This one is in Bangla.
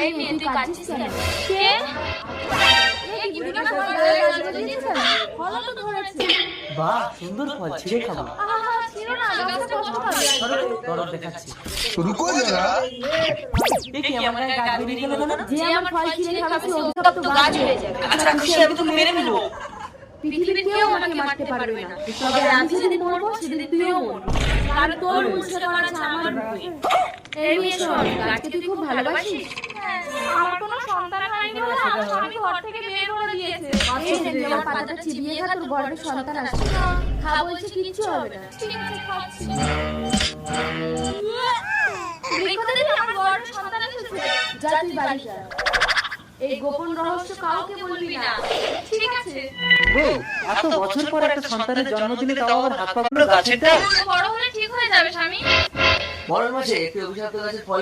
এই মেয়ে তুই কাঁদছিস কেন? কে? এই বুড়িমা ফল তো ধরেছে। বাহ, সুন্দর ফল, ছিঁড়ে খাবো। আহা ছিল না, গাছটা কত ভালো। ধরো দেখাচ্ছি। रुको जरा। দেখি আমার গায়ে গাছ বেরিয়ে গেল কেন? যে আমার ফল ছিঁড়ে খাবে সে অভিশপ্ত গাছ হয়ে যাবে। আচ্ছা খুশি, আমি তোকে মেরে ফেলবো। পৃথিবীর কেউ আমাকে মারতে পারবে না, তবে আমি যেদিন মরবো সেদিন তুইও মরবি, কারণ তোর মুছে করা আছে আমার ভুল। এই মেয়ে শোন, গাছকে তুই খুব ভালোবাসিস? আমার কোনো সন্তান হয়নি বলে আমার স্বামী ঘর থেকে বের করে দিয়েছে। এই যে তুই আমার পাতাটা চিবিয়ে খা, তোর গর্ভে সন্তান আসবে। খা বলছি, কিচ্ছু হবে না। ঠিক আছে, খাচ্ছি। বৃক্ষ দেখে আমার গর্ভে সন্তান এসেছে। যা তুই বাড়ি যা, এই গোপন রহস্য কাউকে বলবি না। ঠিক আছে। এত বছর পর একটা সন্তানের জন্ম দিলে তাও আবার হাত পা গাছের ডাল। বড় হলে ঠিক হয়ে যাবে স্বামী। বড় মাসে একটু অভিশপ্ত গাছের ফল